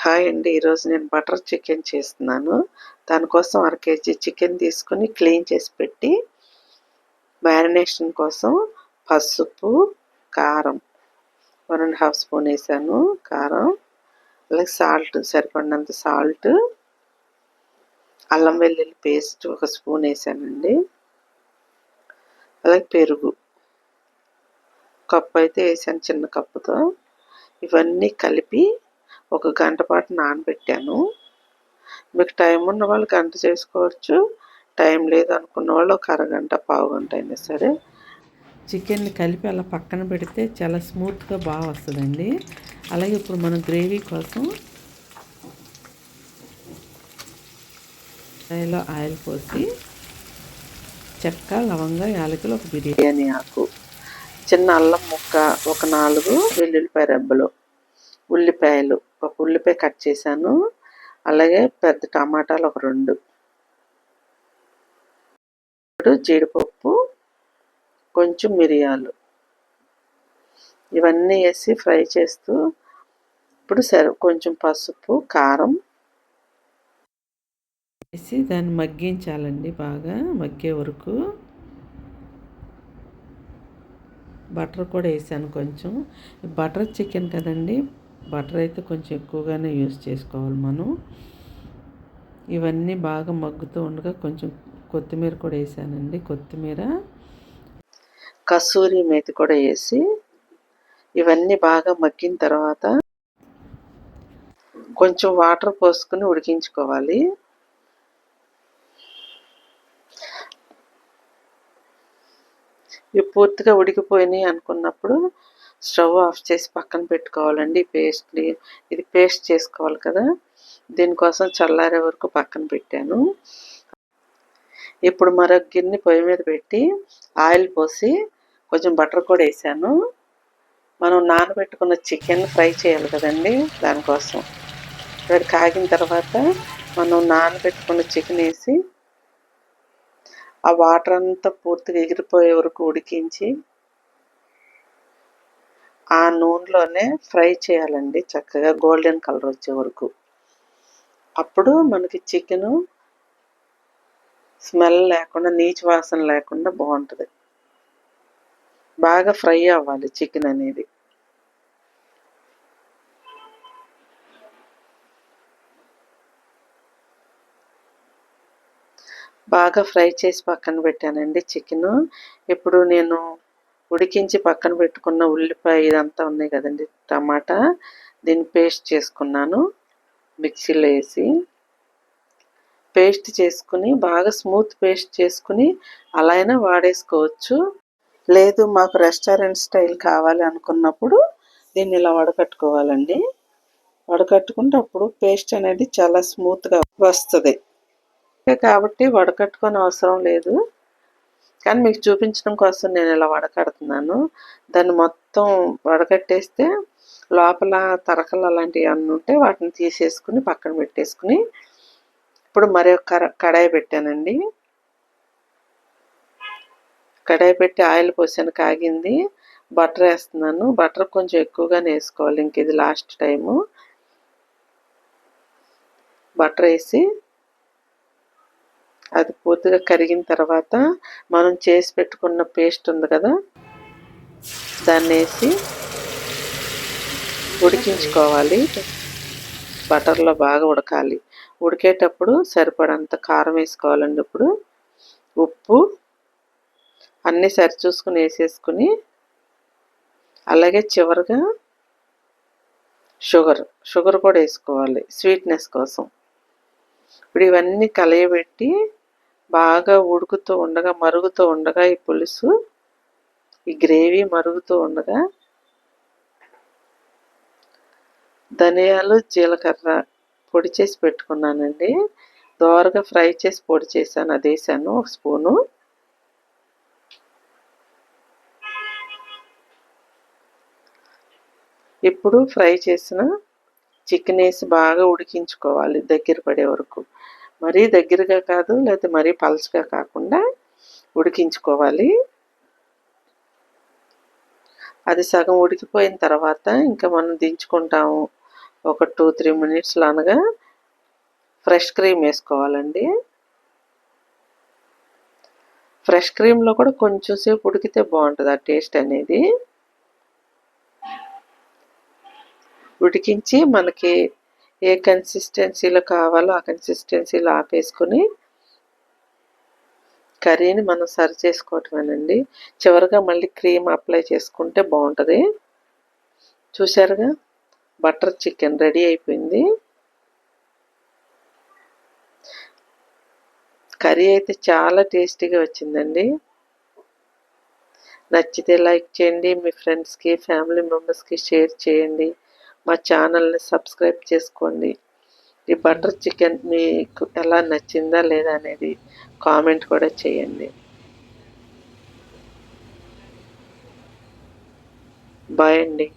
Hi అండి. ఈరోజు నేను బటర్ చికెన్ చేస్తున్నాను. దానికోసం అర కేజీ చికెన్ తీసుకొని క్లీన్ చేసి పెట్టి, మ్యారినేషన్ కోసం పసుపు, కారం 1 ½ స్పూన్ వేసాను కారం. అలాగే సాల్ట్ సరిపడినంత సాల్ట్, అల్లం వెల్లుల్లి పేస్ట్ 1 స్పూన్ వేసానండి. అలాగే పెరుగు కప్పు అయితే వేసాను, చిన్న కప్పుతో. ఇవన్నీ కలిపి 1 గంట పాటు నానబెట్టాను. మీకు టైం ఉన్న వాళ్ళు గంట చేసుకోవచ్చు, టైం లేదనుకున్న వాళ్ళు ఒక అరగంట పావుగంట అయినా సరే. చికెన్ని కలిపి అలా పక్కన పెడితే చాలా స్మూత్గా బాగా వస్తుందండి. అలాగే ఇప్పుడు మనం గ్రేవీ కోసం కడాయిలో ఆయిల్ పోసి చెక్క, లవంగ, యాలకులు, ఒక బిర్యానీ ఆకు, చిన్న అల్లం ముక్క, ఒక 4 వెల్లుల్లిపాయ రెబ్బలు, ఉల్లిపాయలు, ఒక ఉల్లిపాయ కట్ చేశాను. అలాగే పెద్ద టమాటాలు ఒక 2, జీడిపప్పు, కొంచెం మిరియాలు, ఇవన్నీ వేసి ఫ్రై చేస్తూ ఇప్పుడు కొంచెం పసుపు, కారం వేసి దాన్ని మగ్గించాలండి. బాగా మగ్గే వరకు. బటర్ కూడా వేసాను కొంచెం. బటర్ చికెన్ కదండి, బటర్ అయితే కొంచెం ఎక్కువగానే యూస్ చేసుకోవాలి మనం. ఇవన్నీ బాగా మగ్గుతూ ఉండగా కొంచెం కొత్తిమీర కూడా వేసానండి. కొత్తిమీర, కసూరి మేతి కూడా వేసి ఇవన్నీ బాగా మగ్గిన తర్వాత కొంచెం వాటర్ పోసుకుని ఉడికించుకోవాలి. ఇవి పూర్తిగా ఉడికిపోయినాయి అనుకున్నప్పుడు స్టవ్ ఆఫ్ చేసి పక్కన పెట్టుకోవాలండి. ఇది పేస్ట్ చేసుకోవాలి కదా, దీనికోసం చల్లారే వరకు పక్కన పెట్టాను. ఇప్పుడు మరొక గిన్నె పొయ్యి మీద పెట్టి ఆయిల్ పోసి కొంచెం బటర్ కూడా వేసాను. మనం నానబెట్టుకున్న చికెన్ ఫ్రై చేయాలి కదండి, దానికోసం. ఇక్కడ కాగిన తర్వాత మనం నానబెట్టుకున్న చికెన్ వేసి ఆ వాటర్ అంతా పూర్తిగా ఎగిరిపోయే వరకు ఉడికించి ఆ నూనెలోనే ఫ్రై చేయాలండి, చక్కగా గోల్డెన్ కలర్ వచ్చే వరకు. అప్పుడు మనకి చికెను స్మెల్ లేకుండా, నీచు వాసన లేకుండా బాగుంటుంది. బాగా ఫ్రై అవ్వాలి చికెన్ అనేది. బాగా ఫ్రై చేసి పక్కన పెట్టానండి చికెను. ఇప్పుడు నేను ఉడికించి పక్కన పెట్టుకున్న ఉల్లిపాయ ఇదంతా ఉన్నాయి కదండి, టమాటా, దీన్ని పేస్ట్ చేసుకున్నాను. మిక్సీలో వేసి పేస్ట్ చేసుకుని బాగా స్మూత్ పేస్ట్ చేసుకుని అలా అయినా వాడేసుకోవచ్చు. లేదు మాకు రెస్టారెంట్ స్టైల్ కావాలి అనుకున్నప్పుడు దీన్ని ఇలా వడకట్టుకోవాలండి. వడకట్టుకుంటే అప్పుడు పేస్ట్ అనేది చాలా స్మూత్గా వస్తుంది. కాబట్టి వడకట్టుకొని అవసరం లేదు, కానీ మీకు చూపించడం కోసం నేను ఇలా వడకడుతున్నాను. దాన్ని మొత్తం వడకట్టేస్తే లోపల తరకలు అలాంటివి అన్నీ ఉంటే వాటిని తీసేసుకుని పక్కన పెట్టేసుకుని ఇప్పుడు మరి ఒక కడాయి పెట్టానండి. కడాయి పెట్టి ఆయిల్ పోసాను, కాగింది. బటర్ వేస్తున్నాను. బటర్ కొంచెం ఎక్కువగానే వేసుకోవాలి, ఇంక ఇది లాస్ట్ టైము. బటర్ వేసి అది పూర్తిగా కరిగిన తర్వాత మనం చేసి పెట్టుకున్న పేస్ట్ ఉంది కదా, దాన్ని వేసి ఉడికించుకోవాలి. బటర్లో బాగా ఉడకాలి. ఉడికేటప్పుడు సరిపడంత కారం వేసుకోవాలండి. ఇప్పుడు ఉప్పు అన్నీ సరిచూసుకుని వేసేసుకుని, అలాగే చివరిగా షుగర్ కూడా వేసుకోవాలి స్వీట్నెస్ కోసం. ఇప్పుడు ఇవన్నీ కలయబెట్టి బాగా ఉడుకుతూ ఉండగా, మరుగుతూ ఉండగా, ఈ పులుసు, ఈ గ్రేవీ మరుగుతూ ఉండగా ధనియాలు, జీలకర్ర పొడి చేసి పెట్టుకున్నానండి. దోరగా ఫ్రై చేసి పొడి చేశాను, అది వేసాను 1 స్పూను. ఇప్పుడు ఫ్రై చేసిన చికెన్ వేసి బాగా ఉడికించుకోవాలి దగ్గర పడే వరకు. మరీ దగ్గరగా కాదు, లేకపోతే మరీ పలచగా కాకుండా ఉడికించుకోవాలి. అది సగం ఉడికిపోయిన తర్వాత ఇంకా మనం దించుకుంటాము. ఒక 2-3 మినిట్స్లో అనగా ఫ్రెష్ క్రీమ్ వేసుకోవాలండి. ఫ్రెష్ క్రీమ్లో కూడా కొంచెం సేపు ఉడికితే బాగుంటుంది ఆ టేస్ట్ అనేది. ఉడికించి మనకి ఏ కన్సిస్టెన్సీలో కావాలో ఆ కన్సిస్టెన్సీలో ఆపేసుకొని కర్రీని మనం సర్వ్ చేసుకోవటమేనండి. చివరిగా మళ్ళీ క్రీమ్ అప్లై చేసుకుంటే బాగుంటుంది. చూసారుగా, బటర్ చికెన్ రెడీ అయిపోయింది. కర్రీ అయితే చాలా టేస్టీగా వచ్చిందండి. నచ్చితే లైక్ చేయండి, మీ ఫ్రెండ్స్కి ఫ్యామిలీ మెంబర్స్కి షేర్ చేయండి, మా ఛానల్ని సబ్స్క్రైబ్ చేసుకోండి. ఈ బటర్ చికెన్ మీకు ఎలా నచ్చిందా లేదా అనేది కామెంట్ కూడా చేయండి. బాయ్ అండి.